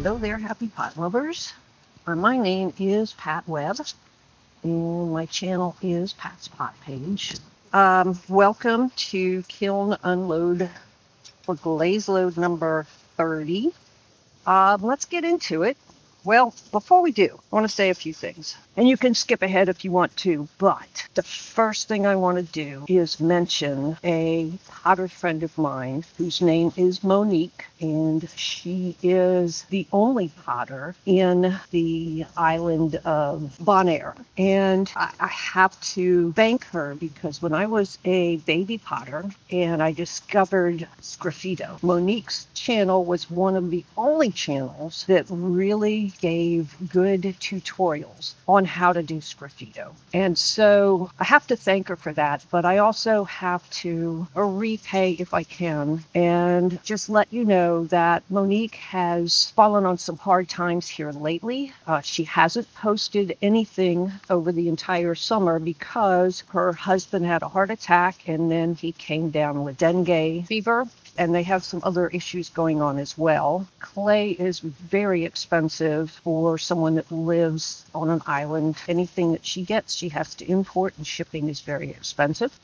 Hello there, happy pot lovers. My name is Pat Webb, and my channel is Pat's Pot Page. Welcome to Kiln Unload for glaze load number 30. Let's get into it. Well, before we do, I want to say a few things. And you can skip ahead if you want to, but the first thing I want to do is mention a potter friend of mine whose name is Monique, and she is the only potter in the island of Bonaire. And I have to thank her because when I was a baby potter and I discovered Sgraffito, Monique's channel was one of the only channels that really gave good tutorials on how to do Sgraffito. And so I have to thank her for that, but I also have to repay if I can and just let you know that Monique has fallen on some hard times here lately. She hasn't posted anything over the entire summer because her husband had a heart attack and then he came down with dengue fever. And they have some other issues going on as well. Clay is very expensive for someone that lives on an island. Anything that she gets, she has to import, and shipping is very expensive.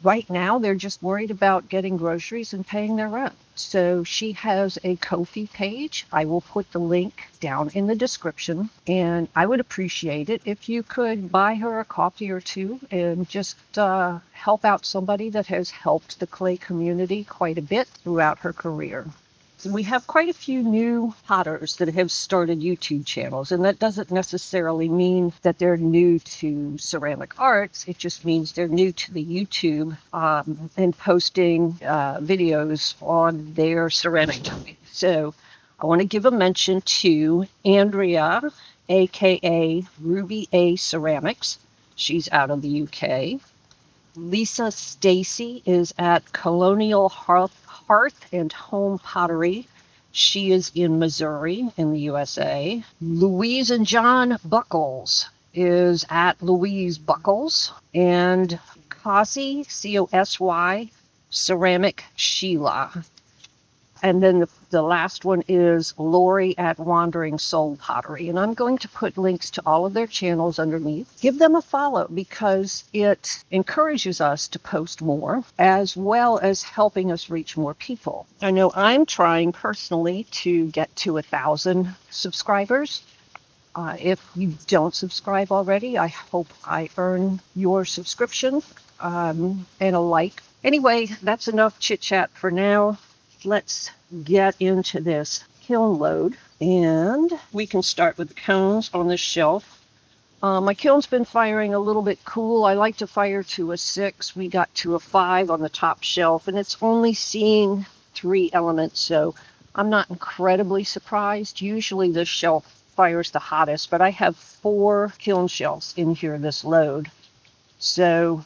Right now, they're just worried about getting groceries and paying their rent. So she has a Ko-fi page. I will put the link down in the description, and I would appreciate it if you could buy her a coffee or two and just help out somebody that has helped the clay community quite a bit throughout her career. We have quite a few new potters that have started YouTube channels, and that doesn't necessarily mean that they're new to ceramic arts. It just means they're new to the YouTube and posting videos on their ceramic topic. So I want to give a mention to Andrea, aka Ruby A Ceramics. She's out of the UK. Lisa Stacey is at Colonial Hearth and Home Pottery. She is in Missouri in the USA. Louise and John Buckles is at Louise Buckles. And Cosy, C-O-S-Y, Ceramic Sheila. And then the last one is Lori at Wandering Soul Pottery. And I'm going to put links to all of their channels underneath. Give them a follow because it encourages us to post more as well as helping us reach more people. I know I'm trying personally to get to 1,000 subscribers. If you don't subscribe already, I hope I earn your subscription and a like. Anyway, that's enough chit chat for now. Let's get into this kiln load, and we can start with the cones on this shelf. My kiln's been firing a little bit cool. I like to fire to a 6. We got to a 5 on the top shelf, and it's only seeing 3 elements, so I'm not incredibly surprised. Usually this shelf fires the hottest, but I have 4 kiln shelves in here this load, so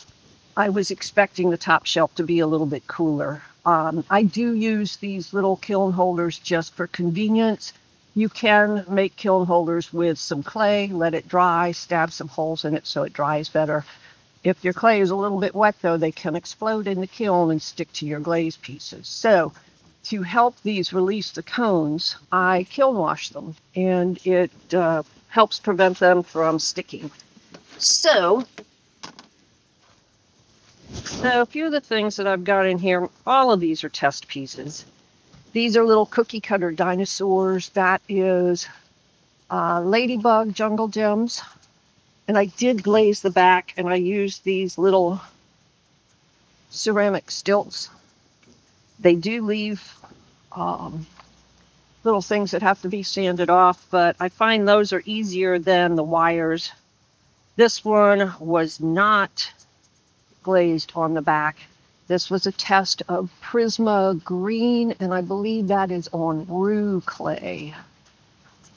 I was expecting the top shelf to be a little bit cooler. I do use these little kiln holders just for convenience. You can make kiln holders with some clay, let it dry, stab some holes in it so it dries better. If your clay is a little bit wet, though, they can explode in the kiln and stick to your glaze pieces. So to help these release the cones, I kiln wash them, and it helps prevent them from sticking. So a few of the things that I've got in here, all of these are test pieces. These are little cookie cutter dinosaurs. That is Ladybug Jungle Gems. And I did glaze the back, and I used these little ceramic stilts. They do leave little things that have to be sanded off, but I find those are easier than the wires. This one was not glazed on the back. This was a test of Prisma Green, and I believe that is on Roux clay.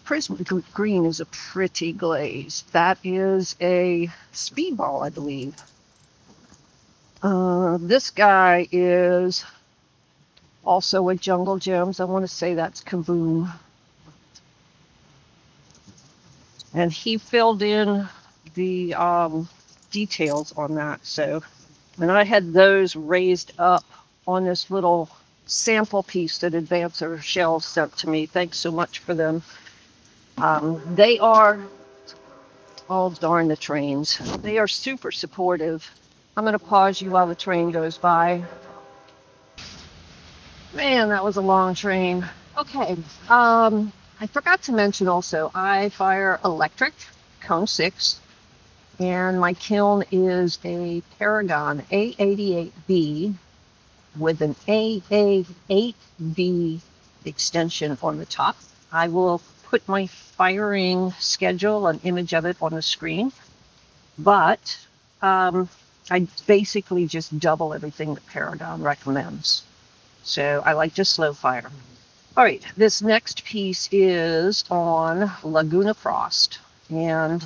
Prisma Green is a pretty glaze. That is a Speedball, I believe. This guy is also a Jungle Gems. I want to say that's Kaboom. And he filled in the details on that. So, and I had those raised up on this little sample piece that Advancer Shell sent to me. Thanks so much for them. They are, oh darn the trains. They are super supportive. I'm going to pause you while the train goes by. Man, that was a long train. Okay. I forgot to mention also, I fire electric, cone 6, and my kiln is a Paragon A88B with an AA8B extension on the top. I will put my firing schedule, an image of it on the screen, but I basically just double everything that Paragon recommends. So I like to slow fire. All right, this next piece is on Laguna Frost, and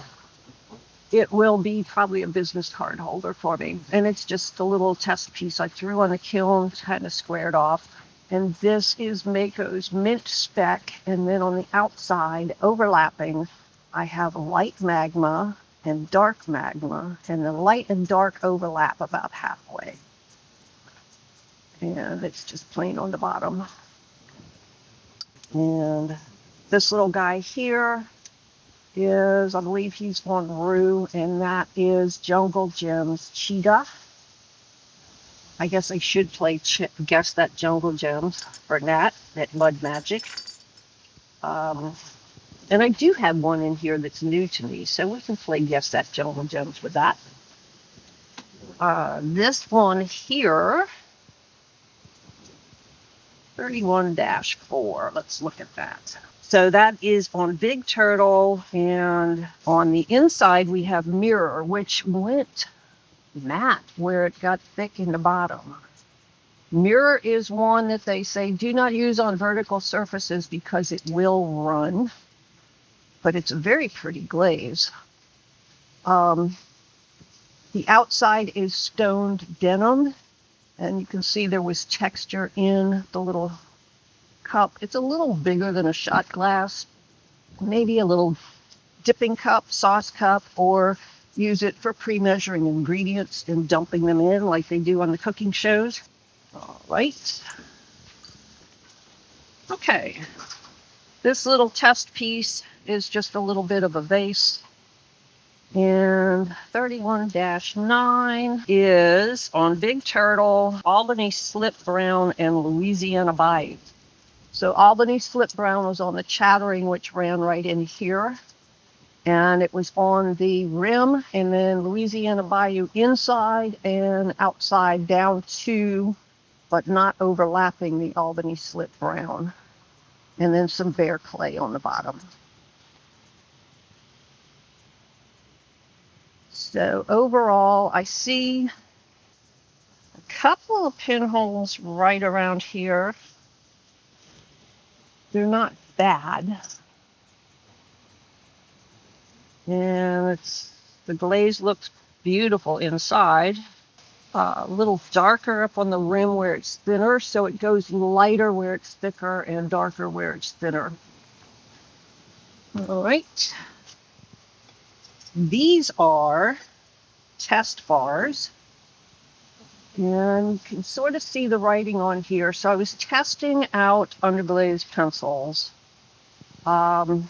it will be probably a business card holder for me. And it's just a little test piece I threw on the kiln, kind of squared off. And this is Mako's Mint Spec, and then on the outside, overlapping, I have light magma and dark magma, and the light and dark overlap about halfway. And it's just plain on the bottom. And this little guy here is, I believe he's on Rue, and that is Jungle Gems Cheetah. I guess I should play Guess That Jungle Gems for Nat at Mud Magic. And I do have one in here that's new to me, so we can play Guess That Jungle Gems with that. This one here, 31-4. Let's look at that. So that is on Big Turtle, and on the inside we have Mirror, which went matte where it got thick in the bottom. Mirror is one that they say do not use on vertical surfaces because it will run, but it's a very pretty glaze. The outside is stoned denim, and you can see there was texture in the little cup. It's a little bigger than a shot glass, maybe a little dipping cup, sauce cup, or use it for pre-measuring ingredients and dumping them in like they do on the cooking shows. All right. Okay. This little test piece is just a little bit of a vase. And 31-9 is on Big Turtle, Albany Slip Brown, and Louisiana Bayou. So Albany Slip Brown was on the chattering, which ran right in here. And it was on the rim, and then Louisiana Bayou inside and outside down to, but not overlapping the Albany Slip Brown. And then some bear clay on the bottom. So overall, I see a couple of pinholes right around here. They're not bad. And the glaze looks beautiful inside. A little darker up on the rim where it's thinner, so it goes lighter where it's thicker and darker where it's thinner. All right. These are test bars, and you can sort of see the writing on here. So I was testing out underglaze pencils, and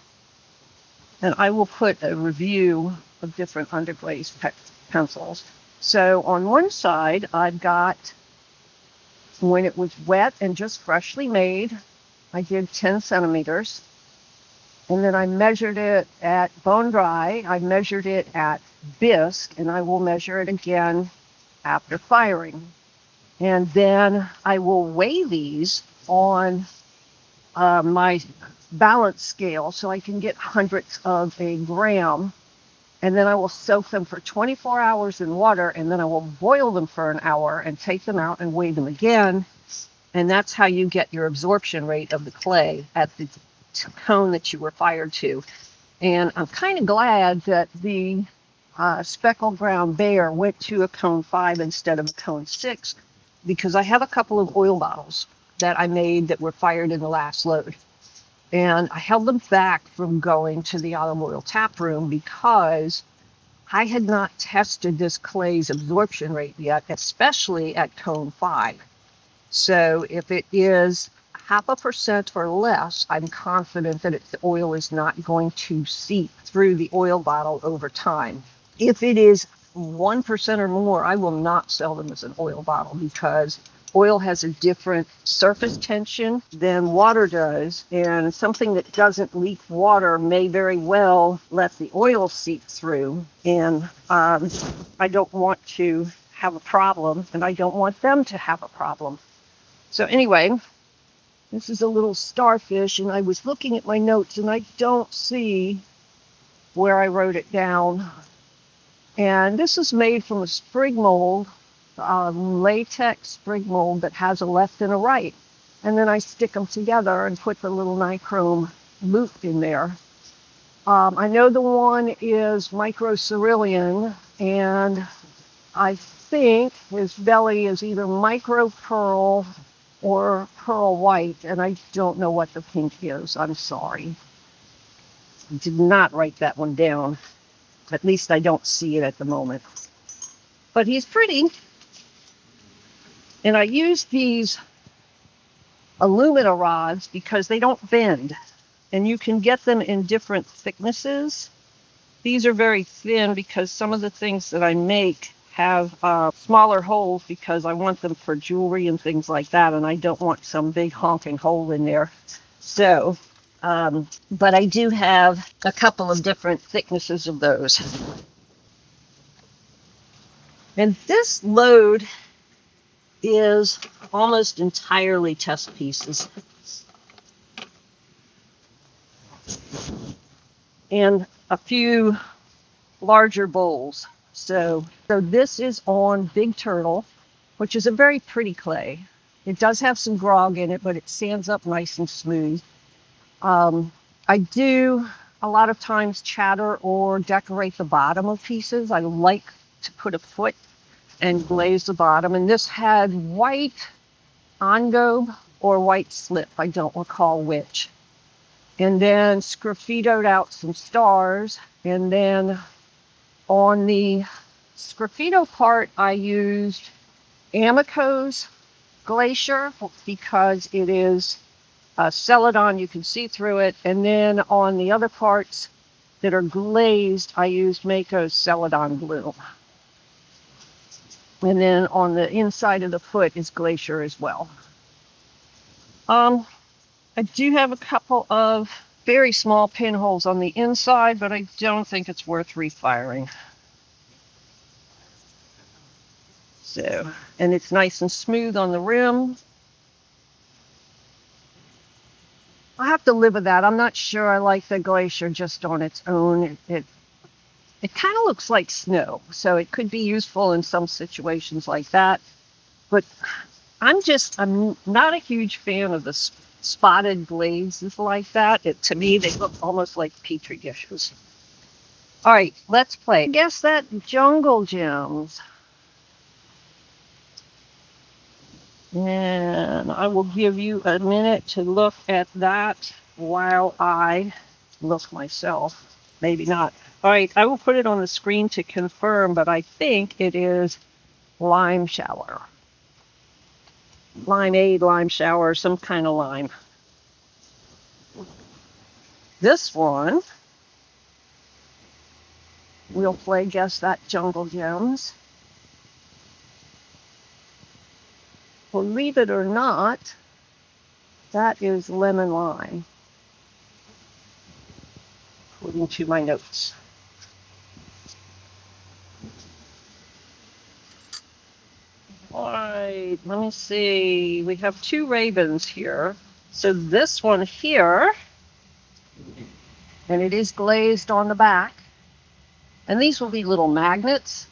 I will put a review of different underglaze pencils. So on one side, I've got when it was wet and just freshly made, I did 10 centimeters. And then I measured it at bone dry. I measured it at bisque, and I will measure it again after firing. And then I will weigh these on my balance scale so I can get hundredths of a gram. And then I will soak them for 24 hours in water, and then I will boil them for an hour and take them out and weigh them again. And that's how you get your absorption rate of the clay at the cone that you were fired to. And I'm kind of glad that the speckled brown bear went to a cone 5 instead of a cone 6, because I have a couple of oil bottles that I made that were fired in the last load. And I held them back from going to the olive oil tap room because I had not tested this clay's absorption rate yet, especially at cone 5. So if it is 0.5% or less, I'm confident that the oil is not going to seep through the oil bottle over time. If it is 1% or more, I will not sell them as an oil bottle because oil has a different surface tension than water does, and something that doesn't leak water may very well let the oil seep through, and I don't want to have a problem, and I don't want them to have a problem. So anyway, this is a little starfish, and I was looking at my notes, and I don't see where I wrote it down. And this is made from a sprig mold, latex sprig mold that has a left and a right. And then I stick them together and put the little nichrome loop in there. I know the one is micro cerulean, and I think his belly is either micro pearl or pearl white, and I don't know what the pink is. I'm sorry. I did not write that one down. At least I don't see it at the moment. But he's pretty. And I use these alumina rods because they don't bend. And you can get them in different thicknesses. These are very thin because some of the things that I make have smaller holes because I want them for jewelry and things like that, and I don't want some big honking hole in there. So, but I do have a couple of different thicknesses of those. And this load is almost entirely test pieces. And a few larger bowls. So this is on Big Turtle, which is a very pretty clay. It does have some grog in it, but it sands up nice and smooth. I do a lot of times chatter or decorate the bottom of pieces. I like to put a foot and glaze the bottom. And this had white engobe or white slip. I don't recall which. And then sgraffitoed out some stars. And then on the sgraffito part, I used Amico's Glacier because it is Celadon, you can see through it. And then on the other parts that are glazed, I used Mako's Celadon Bloom. And then on the inside of the foot is Glacier as well. I do have a couple of very small pinholes on the inside, but I don't think it's worth refiring. So, and it's nice and smooth on the rim. I'll have to live with that. I'm not sure I like the Glacier just on its own. It kind of looks like snow, so it could be useful in some situations like that. But I'm not a huge fan of the spotted glazes like that. To me, they look almost like petri dishes. All right, let's play. Guess that Jungle Gems. And I will give you a minute to look at that while I look myself. Maybe not. All right, I will put it on the screen to confirm, but I think it is Lime Shower. Limeade, Lime Shower, some kind of lime. This one, we'll play Guess That Jungle Gems. Believe it or not, that is Lemon Lime, according to my notes. All right, let me see. We have two ravens here. So this one here, and it is glazed on the back. And these will be little magnets.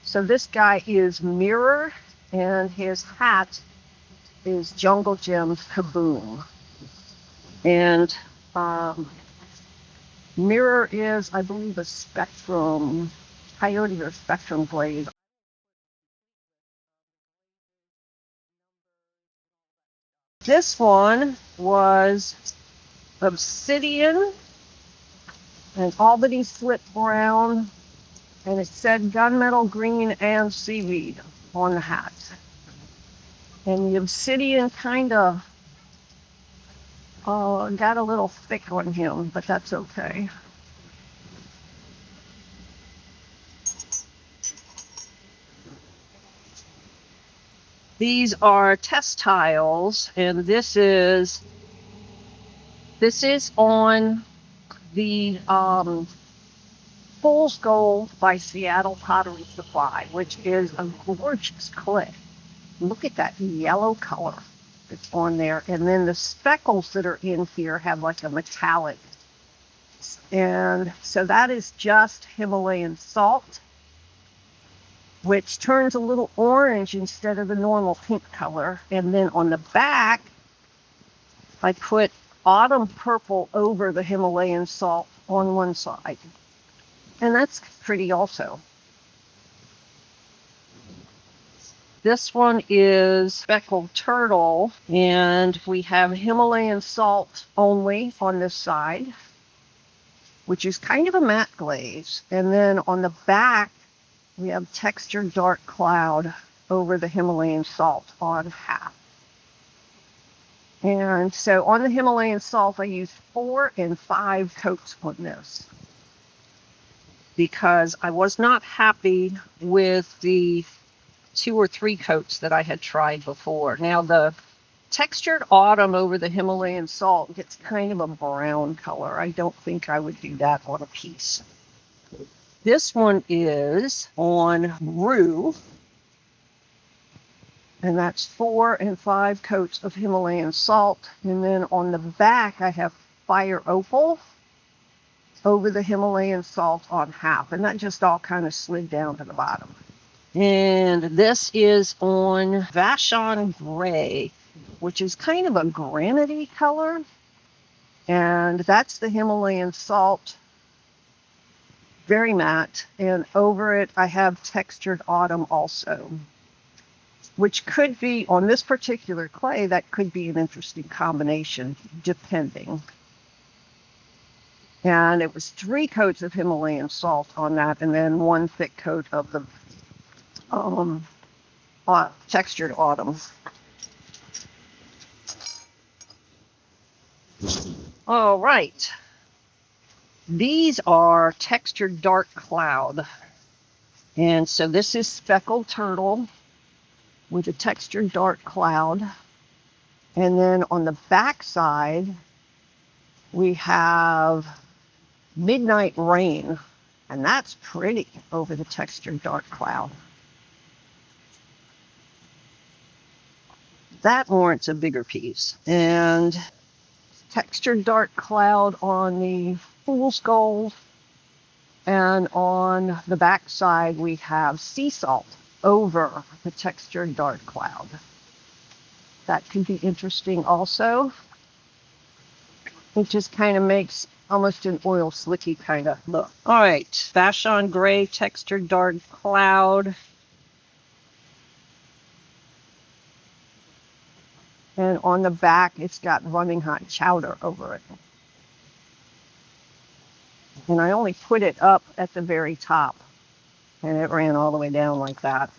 So this guy is Mirror, and his hat is Jungle Gems Kaboom. And Mirror is, I believe, a Spectrum, Coyote or Spectrum glaze. This one was Obsidian and Albany Slip Brown, and it said Gunmetal Green and Seaweed on the hat. And the obsidian kind of got a little thick on him, but that's okay. These are test tiles, and this is on the Fool's Gold by Seattle Pottery Supply, which is a gorgeous clay. Look at that yellow color that's on there. And then the speckles that are in here have like a metallic. And so that is just Himalayan salt, which turns a little orange instead of the normal pink color. And then on the back, I put autumn purple over the Himalayan salt on one side. And that's pretty also. This one is speckled turtle, and we have Himalayan salt only on this side, which is kind of a matte glaze. And then on the back, we have textured dark cloud over the Himalayan salt on half. And so on the Himalayan salt, I used 4 and 5 coats on this because I was not happy with the 2 or 3 coats that I had tried before. Now the textured autumn over the Himalayan salt gets kind of a brown color. I don't think I would do that on a piece. This one is on rue, and that's 4 and 5 coats of Himalayan salt. And then on the back, I have fire opal over the Himalayan salt on half. And that just all kind of slid down to the bottom. And this is on Vashon Gray, which is kind of a granite-y color. And that's the Himalayan salt, very matte. And over it, I have textured autumn also, which could be, on this particular clay, that could be an interesting combination, depending. And it was 3 coats of Himalayan salt on that, and then 1 thick coat of the textured autumn. All right. These are textured dark cloud. And so this is speckled turtle with a textured dark cloud. And then on the back side, we have midnight rain. And that's pretty over the textured dark cloud. That warrants a bigger piece. And textured dark cloud on the Fool's Gold. And on the back side, we have sea salt over the textured dark cloud. That can be interesting also. It just kind of makes almost an oil slicky kind of look. All right, Vashon Gray textured dark cloud. And on the back, it's got running hot chowder over it. And I only put it up at the very top, and it ran all the way down like that.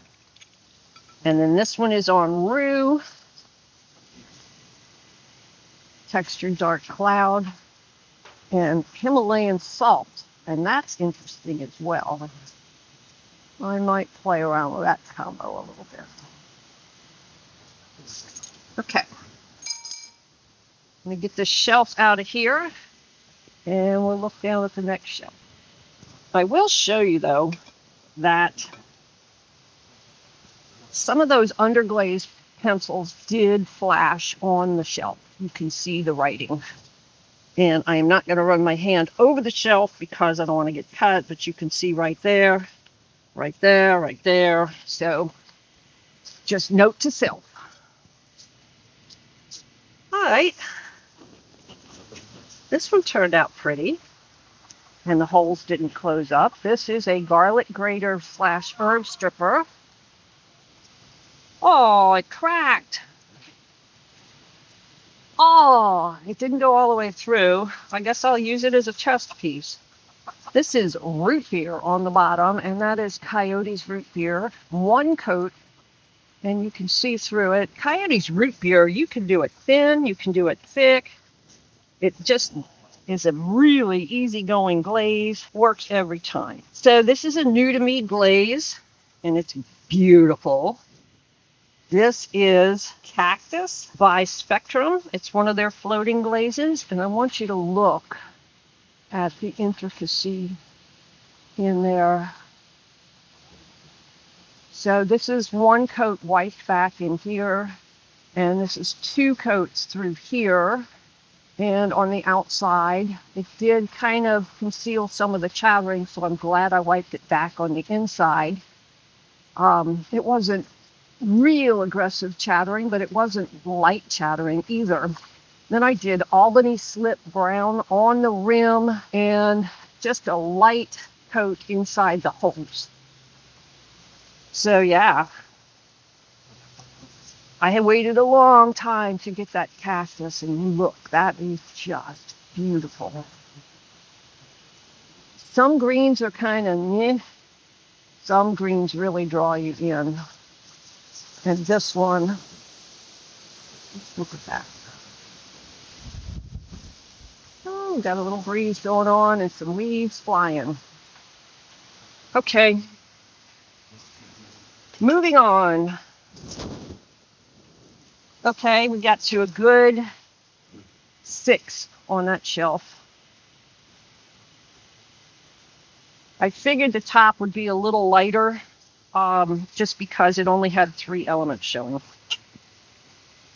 And then this one is on rue, textured dark cloud, and Himalayan salt. And that's interesting as well. I might play around with that combo a little bit. Okay. Let me get this shelf out of here, and we'll look down at the next shelf. I will show you, though, that some of those underglazed pencils did flash on the shelf. You can see the writing. And I am not going to run my hand over the shelf because I don't want to get cut, but you can see right there, right there, right there. So just note to self. All right. This one turned out pretty, and the holes didn't close up. This is a garlic grater / herb stripper. Oh, it cracked. Oh, it didn't go all the way through. I guess I'll use it as a chest piece. This is root beer on the bottom, and that is Coyote's root beer. 1 coat and you can see through it. Coyote's root beer, you can do it thin, you can do it thick. It just is a really easygoing glaze, works every time. So this is a new to me glaze, and it's beautiful. This is Cactus by Spectrum. It's one of their floating glazes, and I want you to look at the intricacy in there. So this is one coat white back in here, and this is two coats through here. And on the outside, it did kind of conceal some of the chattering, so I'm glad I wiped it back on the inside. It wasn't real aggressive chattering, but it wasn't light chattering either. Then I did Albany Slip Brown on the rim and just a light coat inside the holes. So yeah, I had waited a long time to get that cactus, and look, that is just beautiful. Some greens are kind of meh. Some greens really draw you in. And this one, look at that. Oh, got a little breeze going on and some leaves flying. Okay, moving on. Okay, we got to a good 6 on that shelf. I figured the top would be a little lighter, just because it only had 3 elements showing.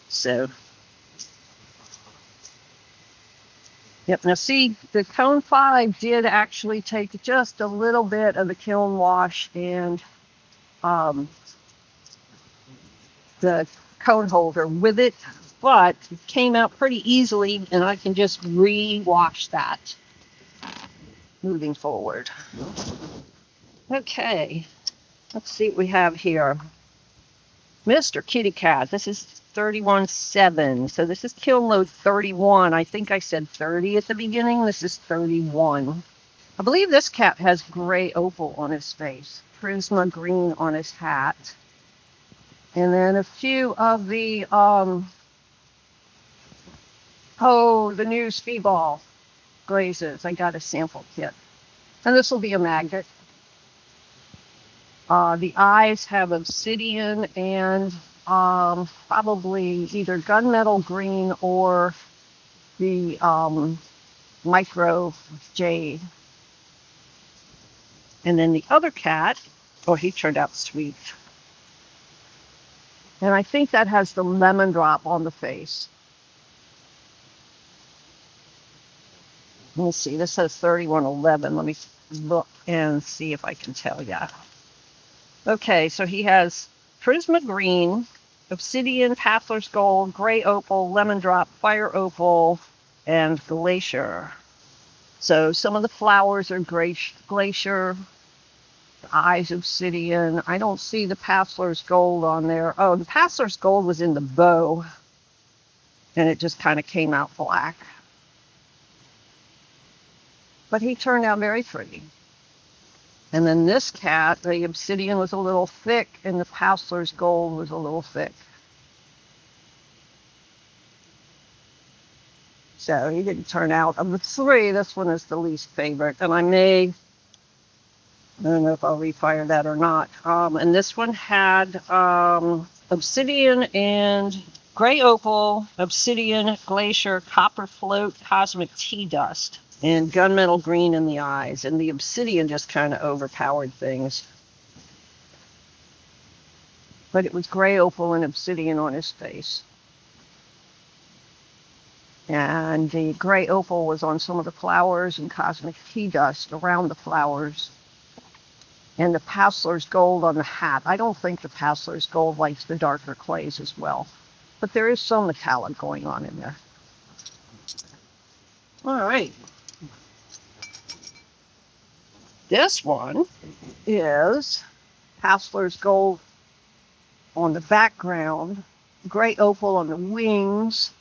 So, yep, now see, the Cone 5 did actually take just a little bit of the kiln wash and the cone holder with it, but it came out pretty easily, and I can just re-wash that moving forward. Okay, let's see what we have here. Mr. Kitty Cat, this is 31.7, so this is kiln load 31. I think I said 30 at the beginning. This is 31. I believe this cat has gray opal on his face, prisma green on his hat, and then a few of the the new speedball glazes. I got a sample kit, and this will be a magnet. The eyes have obsidian and probably either gunmetal green or the micro jade. And then the other cat, oh, he turned out sweet. And I think that has the lemon drop on the face. Let me see, this says 31.11. Let me look and see if I can tell you. Okay, so he has Prisma Green, Obsidian, Pathler's Gold, Gray Opal, Lemon Drop, Fire Opal, and Glacier. So some of the flowers are Glacier, the eyes Obsidian. I don't see the Pathler's Gold on there. Oh, the Pathler's Gold was in the bow, and it just kind of came out black. But he turned out very pretty. And then this cat, the obsidian was a little thick, and the Pathler's Gold was a little thick. So he didn't turn out. Of the 3, this one is the least favorite. And I don't know if I'll refire that or not. And this one had obsidian and gray opal, obsidian, glacier, copper float, cosmic tea dust, and gunmetal green in the eyes. And the obsidian just kind of overpowered things. But it was gray opal and obsidian on his face. And the gray opal was on some of the flowers and cosmic tea dust around the flowers. And the Pathler's Gold on the hat. I don't think the Pathler's Gold likes the darker clays as well. But there is some metallic going on in there. All right. This one is Pathler's Gold on the background, gray opal on the wings,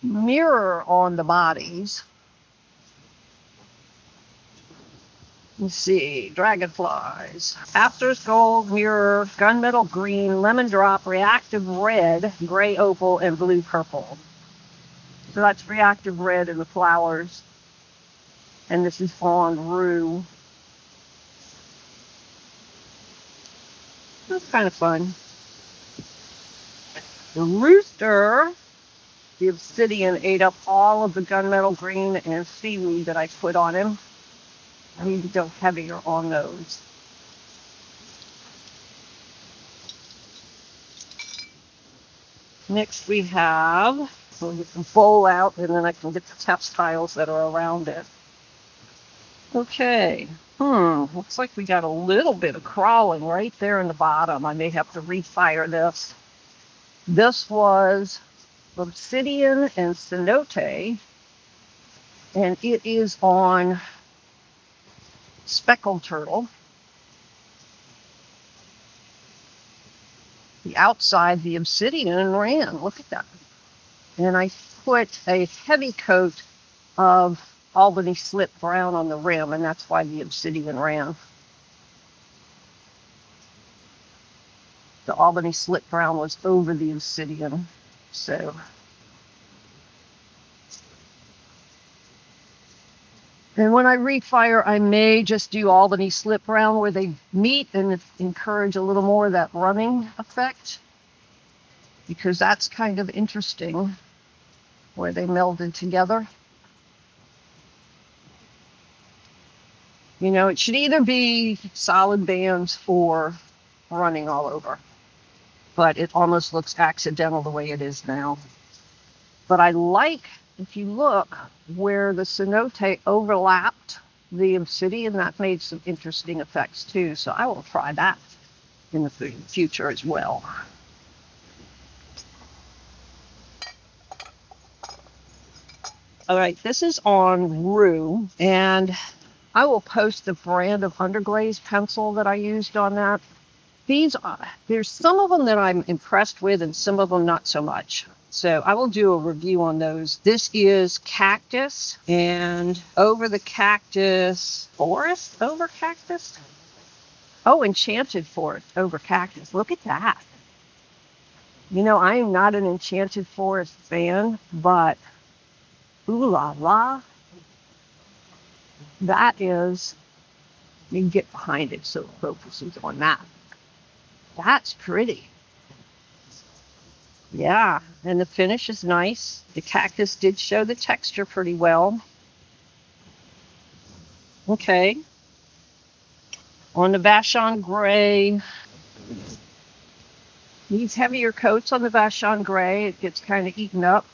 mirror on the bodies, Let's see, dragonflies. Apters gold, mirror, gunmetal green, lemon drop, reactive red, gray opal, and blue purple. So that's reactive red in the flowers. And this is on rue. That's kind of fun. The rooster, the obsidian, ate up all of the gunmetal green and seaweed that I put on him. I need to go heavier on those. Next we have, we'll get the bowl out and then I can get the textiles that are around it. Okay, looks like we got a little bit of crawling right there in the bottom. I may have to refire this. This was obsidian and cenote, and it is on speckled turtle. The outside, the obsidian ran. Look at that. And I put a heavy coat of Albany slip brown on the rim, and that's why the obsidian ran. The Albany slip brown was over the obsidian. So, and when I refire, I may just do Albany slip brown where they meet and encourage a little more of that running effect, because that's kind of interesting where they melded together. You know, it should either be solid bands or running all over, but it almost looks accidental the way it is now. But I like, if you look, where the cenote overlapped the obsidian, that made some interesting effects too. So I will try that in the future as well. All right, this is on rue, and I will post the brand of underglaze pencil that I used on that. There's some of them that I'm impressed with and some of them not so much. So I will do a review on those. This is cactus, and over the cactus, forest over cactus? Oh, enchanted forest over cactus. Look at that. You know, I am not an enchanted forest fan, but ooh la la. That is, you can get behind it so it focuses on that. That's pretty. Yeah, and the finish is nice. The cactus did show the texture pretty well. Okay. On the Vashon Gray, these heavier coats on the Vashon Gray, it gets kind of eaten up.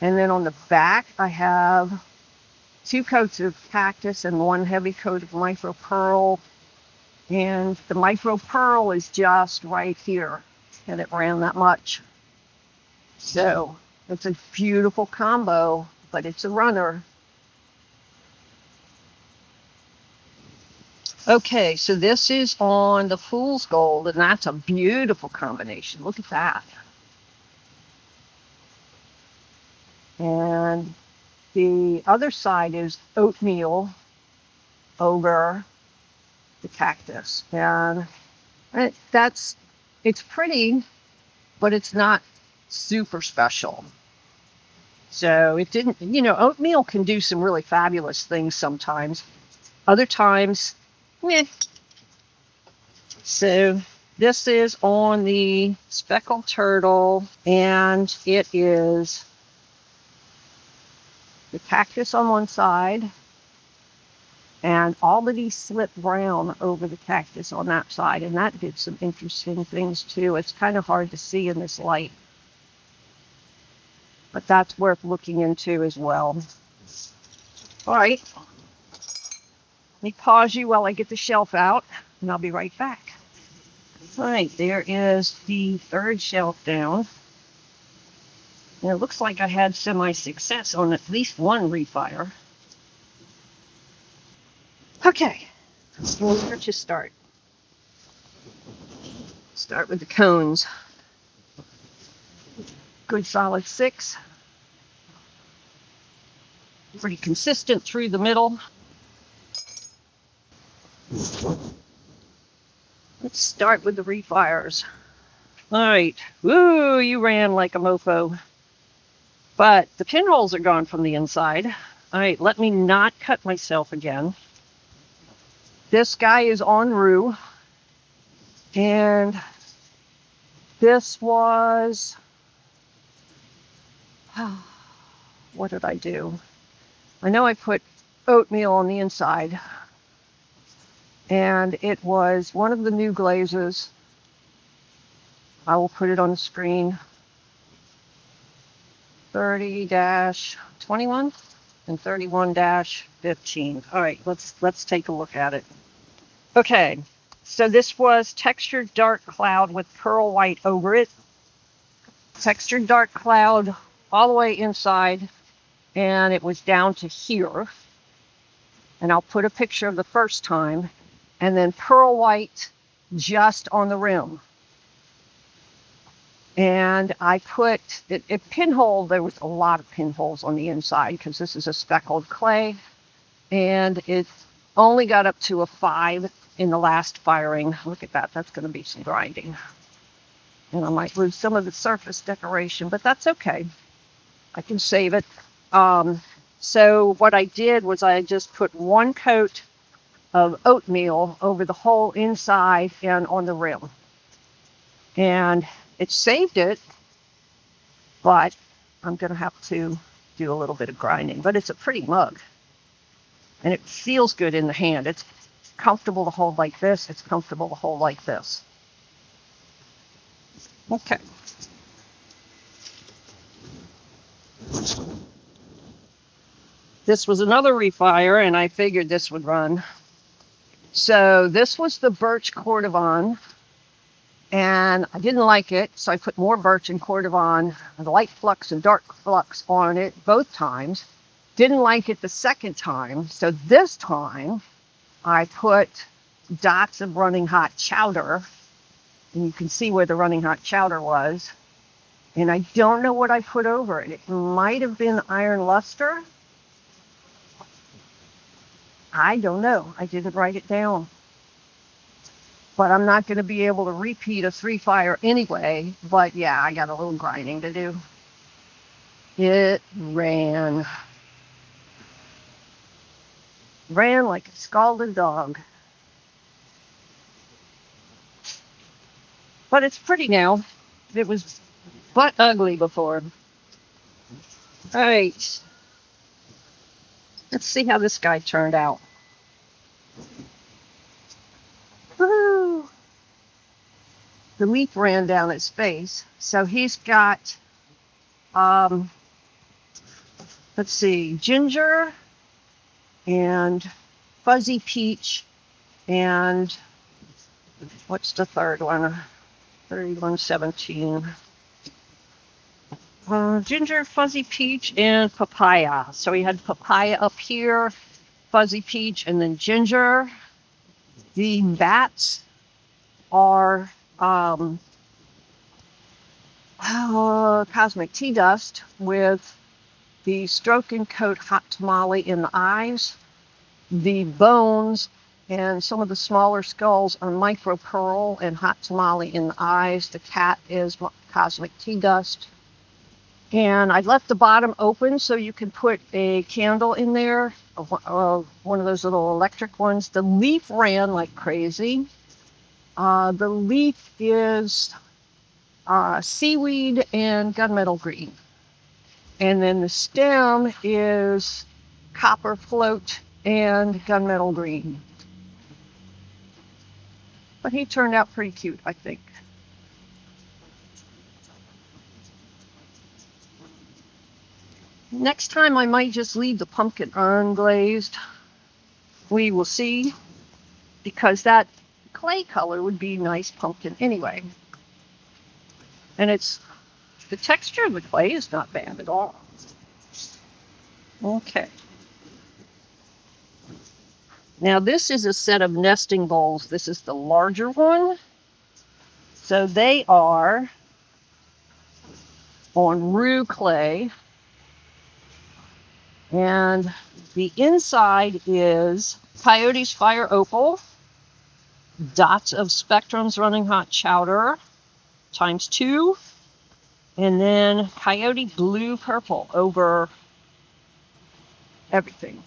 And then on the back, I have 2 coats of cactus and 1 heavy coat of micro pearl. And the micro pearl is just right here, and it ran that much. So it's a beautiful combo, but it's a runner. Okay, so this is on the Fool's Gold, and that's a beautiful combination. Look at that. And the other side is oatmeal over the cactus. And it's pretty, but it's not super special. So it didn't, you know, oatmeal can do some really fabulous things sometimes. Other times, meh. So this is on the speckled turtle, and it is the cactus on one side and Albany slip brown over the cactus on that side. And that did some interesting things too. It's kind of hard to see in this light, but that's worth looking into as well. All right. Let me pause you while I get the shelf out, and I'll be right back. All right, there is the 3rd shelf down. And it looks like I had semi-success on at least one refire. Okay, so where to start? Start with the cones. Good solid 6. Pretty consistent through the middle. Let's start with the refires. All right. Woo, you ran like a mofo. But the pinholes are gone from the inside. All right, let me not cut myself again. This guy is en route. And this was, what did I do? I know I put oatmeal on the inside. And it was one of the new glazes. I will put it on the screen. 30-21 and 31-15. All right, let's take a look at it. Okay, so this was textured dark cloud with pearl white over it. Textured dark cloud all the way inside, and it was down to here. And I'll put a picture of the first time, and then pearl white just on the rim. And I put it pinhole. There was a lot of pinholes on the inside because this is a speckled clay, and it only got up to a 5 in the last firing. Look at that. That's going to be some grinding, and I might lose some of the surface decoration, but that's okay. I can save it. So what I did was I just put one coat of oatmeal over the whole inside and on the rim, and it saved it, but I'm going to have to do a little bit of grinding. But it's a pretty mug, and it feels good in the hand. It's comfortable to hold like this. It's comfortable to hold like this. Okay. This was another refire, and I figured this would run. So this was the birch cordovan. And I didn't like it, so I put more birch and cordovan, light flux and dark flux on it both times. Didn't like it the second time, so this time I put dots of running hot chowder, and you can see where the running hot chowder was. And I don't know what I put over it. It might have been iron luster. I don't know. I didn't write it down. But I'm not going to be able to repeat a 3-fire anyway. But yeah, I got a little grinding to do. It ran. Ran like a scalded dog. But it's pretty now. It was butt ugly before. All right. Let's see how this guy turned out. Woo! The leaf ran down its face, so he's got, let's see, ginger and fuzzy peach, and what's the third one? 3117. Ginger, fuzzy peach, and papaya. So we had papaya up here, fuzzy peach, and then ginger. The bats are cosmic tea dust with the stroke and coat hot tamale in the eyes. The bones and some of the smaller skulls are micro pearl and hot tamale in the eyes. The cat is cosmic tea dust. And I left the bottom open so you can put a candle in there, one of those little electric ones. The leaf ran like crazy. The leaf is seaweed and gunmetal green. And then the stem is copper float and gunmetal green. But he turned out pretty cute, I think. Next time I might just leave the pumpkin unglazed. We will see, because that clay color would be nice pumpkin anyway. And the texture of the clay is not bad at all. Okay. Now this is a set of nesting bowls. This is the larger one. So they are on roux clay. And the inside is Coyote's Fire Opal. dots of Spectrum's Running Hot Chowder times 2, and then Coyote Blue Purple over everything.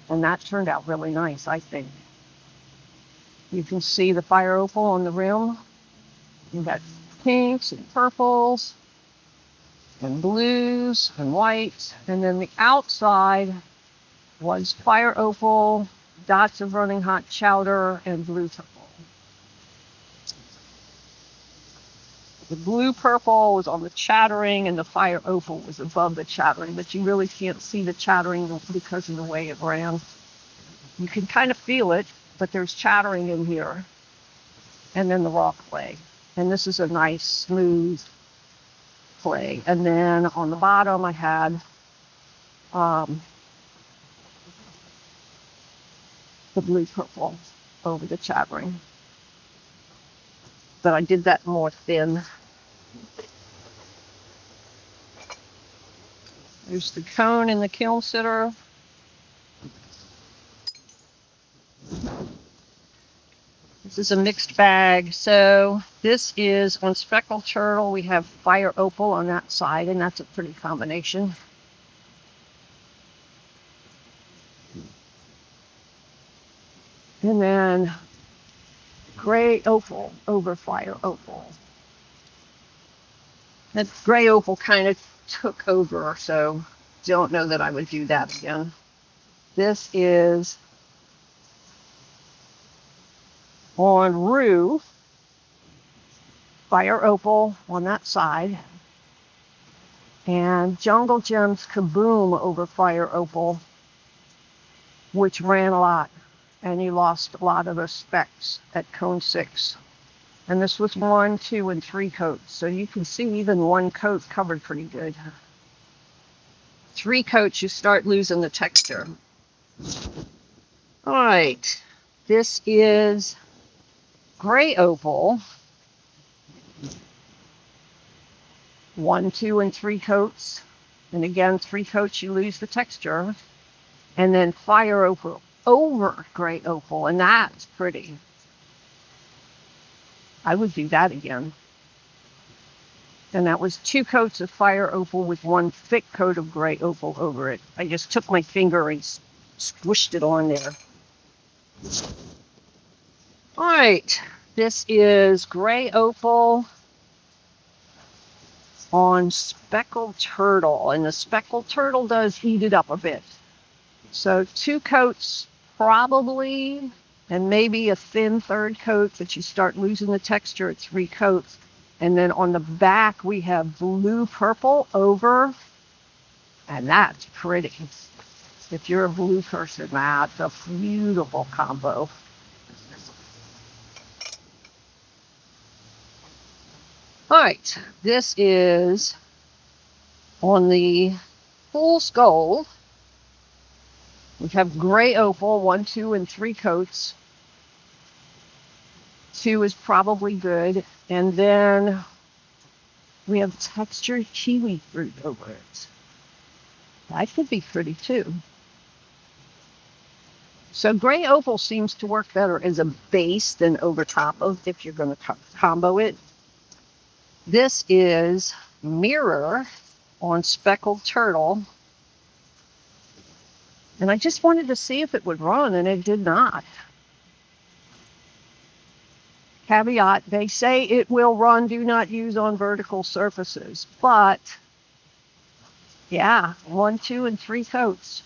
And that turned out really nice, I think. You can see the fire opal on the rim. You've got pinks and purples and blues and whites. And then the outside was fire opal, dots of Running Hot Chowder, and blue purple. The blue purple was on the chattering, and the fire opal was above the chattering, but you really can't see the chattering because of the way it ran. You can kind of feel it, but there's chattering in here. And then the raw clay. And this is a nice, smooth clay. And then on the bottom, I had the blue purple over the chattering. But I did that more thin. There's the cone and the kiln sitter. This is a mixed bag. So this is on speckled turtle. We have fire opal on that side, and that's a pretty combination. And then gray opal over fire opal. That gray opal kind of took over, so don't know that I would do that again. This is on rue, fire opal on that side, and Jungle Gems Kaboom over fire opal, which ran a lot, and you lost a lot of the specks at cone 6. And this was 1, 2, and 3 coats, so you can see even 1 coat covered pretty good. 3 coats, you start losing the texture. All right, this is gray opal, 1, 2, and 3 coats. And again, 3 coats, you lose the texture. And then fire opal over gray opal, and that's pretty. I would do that again. And that was 2 coats of fire opal with 1 thick coat of gray opal over it. I just took my finger and squished it on there. All right, this is gray opal on speckled turtle, and the speckled turtle does heat it up a bit. So 2 coats probably, and maybe a thin 3rd coat, but you start losing the texture at 3 coats. And then on the back, we have blue purple over, and that's pretty. If you're a blue person, that's a beautiful combo. All right, this is on the fool's gold. We have gray opal, 1, 2, and 3 coats. 2 is probably good. And then we have textured kiwi fruit over it. That could be pretty too. So gray opal seems to work better as a base than over top of if you're going to combo it. This is mirror on speckled turtle. And I just wanted to see if it would run, and it did not. Caveat, they say it will run, do not use on vertical surfaces. But, yeah, 1, 2, and 3 coats.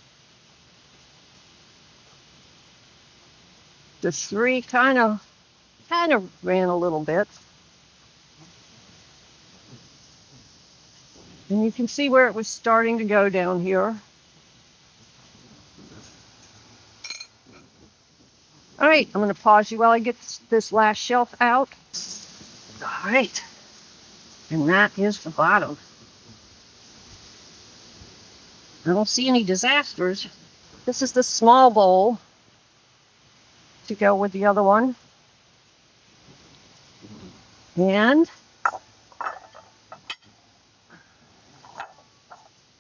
The 3 kind of ran a little bit. And you can see where it was starting to go down here. All right, I'm going to pause you while I get this last shelf out. All right, and that is the bottom. I don't see any disasters. This is the small bowl to go with the other one. And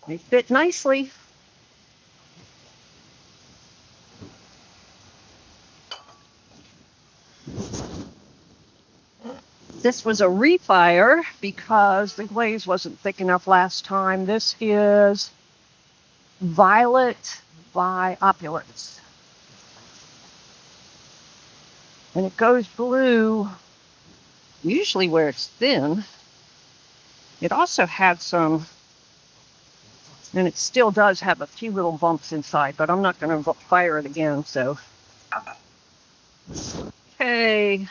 they fit nicely. This was a refire because the glaze wasn't thick enough last time. This is Violet by Opulence. And it goes blue, usually where it's thin. It also had some, and it still does have a few little bumps inside, but I'm not going to fire it again, so. Okay.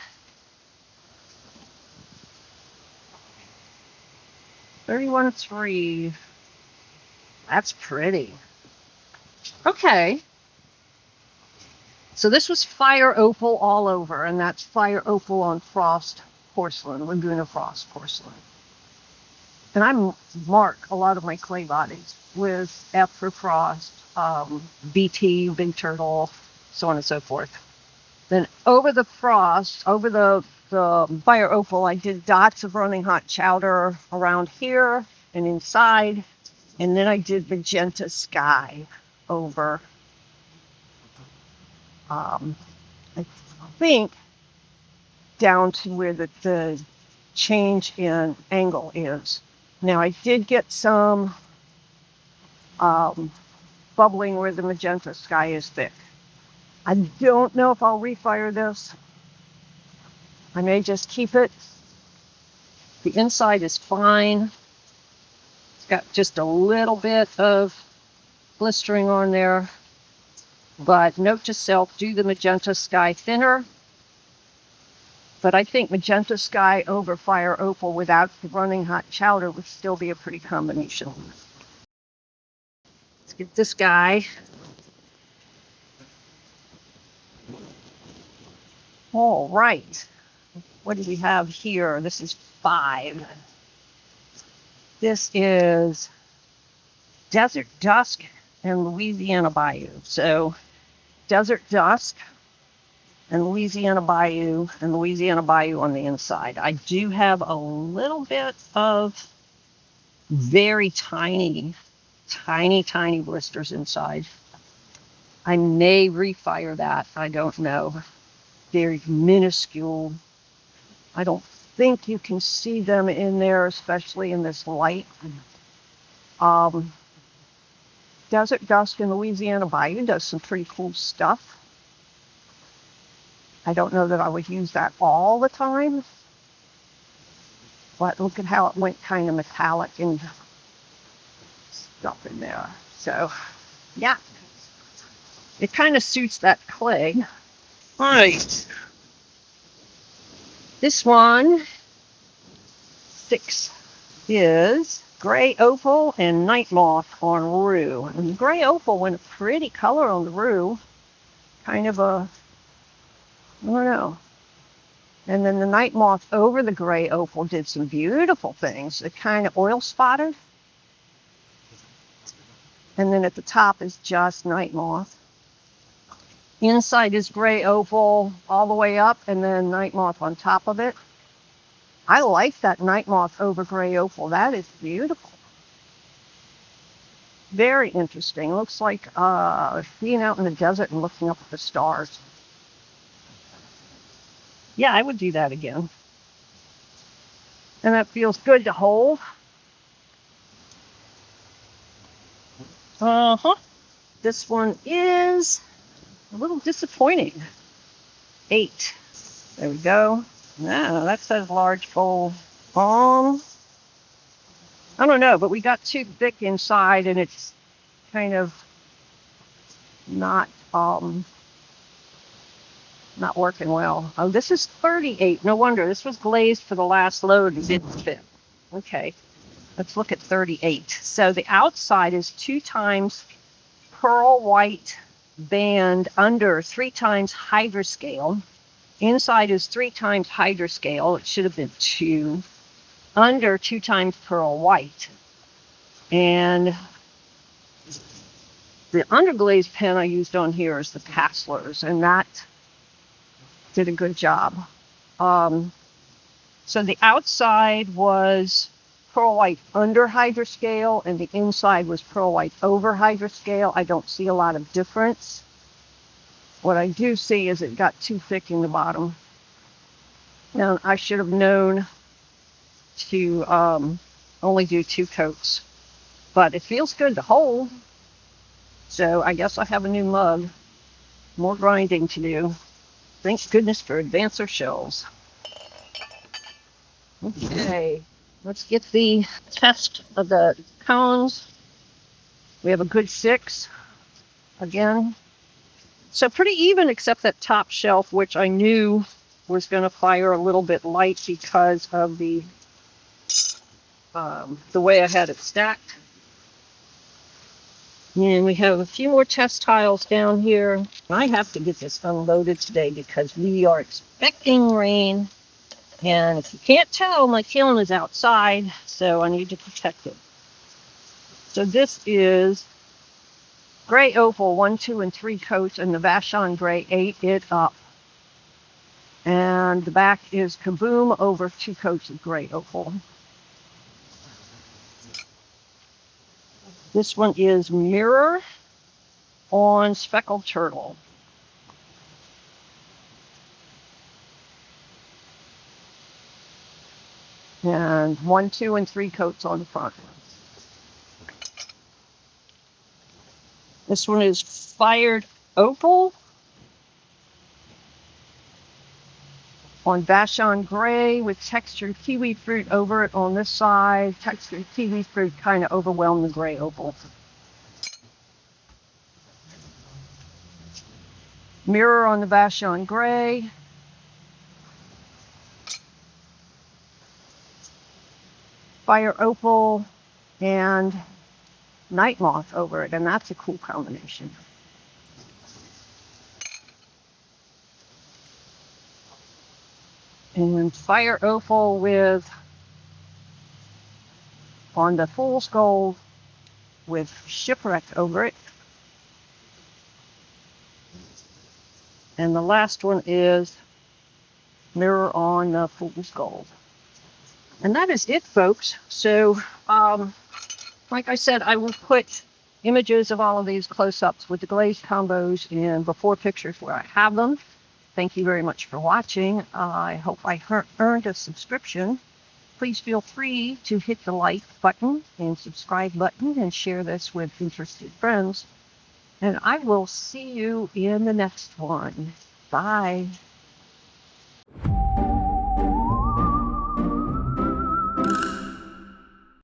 31.3. That's pretty. Okay. So this was Fire Opal all over, and that's Fire Opal on Frost Porcelain, Laguna Frost Porcelain. And I mark a lot of my clay bodies with F for Frost, BT, Big Turtle, so on and so forth. Then over the frost, over the Fire Opal, I did dots of running hot chowder around here and inside. And then I did Magenta Sky over, I think, down to where the change in angle is. Now I did get some bubbling where the Magenta Sky is thick. I don't know if I'll refire this. I may just keep it. The inside is fine. It's got just a little bit of blistering on there. But note to self, do the Magenta Sky thinner. But I think Magenta Sky over Fire Opal without the running hot chowder would still be a pretty combination. Let's get this guy. All right. What do we have here? This is 5. This is Desert Dusk and Louisiana Bayou. So Desert Dusk and Louisiana Bayou on the inside. I do have a little bit of very tiny blisters inside. I may refire that. I don't know. Very minuscule. I don't think you can see them in there, especially in this light. Desert Dusk in Louisiana Bayou does some pretty cool stuff. I don't know that I would use that all the time, but look at how it went kind of metallic and stuff in there. So, yeah, it kind of suits that clay. All right. This one, 6, is Gray Opal and Night Moth on Rue. And the Gray Opal went a pretty color on the Rue. Kind of a, I don't know. And then the Night Moth over the Gray Opal did some beautiful things. It kind of oil spotted. And then at the top is just Night Moth. Inside is Gray Opal all the way up, and then Night Moth on top of it. I like that Night Moth over Gray Opal. That is beautiful. Very interesting. Looks like being out in the desert and looking up at the stars. Yeah, I would do that again. And that feels good to hold. This one is a little disappointing. 8. There we go. Now that says large bowl. I don't know, but we got too thick inside, and it's kind of not working well. Oh, this is 38. No wonder. This was glazed for the last load and didn't fit. Okay, let's look at 38. So the outside is 2 times pearl white band under 3 times hydroscale. Inside is 3 times hydroscale. It should have been 2. Under 2 times pearl white. And the underglaze pen I used on here is the Passlers, and that did a good job. So the outside was pearl white under hydroscale, and the inside was pearl white over hydroscale. I don't see a lot of difference. What I do see is it got too thick in the bottom. Now, I should have known to only do 2 coats, but it feels good to hold. So I guess I have a new mug. More grinding to do. Thank goodness for advancer shells. Okay, let's get the test of the cones. We have a good 6 again. So pretty even except that top shelf, which I knew was going to fire a little bit light because of the way I had it stacked. And we have a few more test tiles down here. I have to get this unloaded today because we are expecting rain. And if you can't tell, my kiln is outside, so I need to protect it. So this is gray opal, 1, 2, and 3 coats, and the Vashon gray ate it up. And the back is kaboom over 2 coats of gray opal. This one is mirror on speckled turtle. And 1, 2, and 3 coats on the front. This one is fired opal on Vashon gray with textured kiwi fruit over it on this side. Textured kiwi fruit kind of overwhelmed the gray opal. Mirror on the Vashon gray. Fire opal and night moth over it, and that's a cool combination. And fire opal with on the fool's gold with shipwreck over it. And the last one is mirror on the fool's gold. And that is it, folks. So, like I said, I will put images of all of these close-ups with the glazed combos and before pictures where I have them. Thank you very much for watching. I hope I earned a subscription. Please feel free to hit the like button and subscribe button and share this with interested friends. And I will see you in the next one. Bye.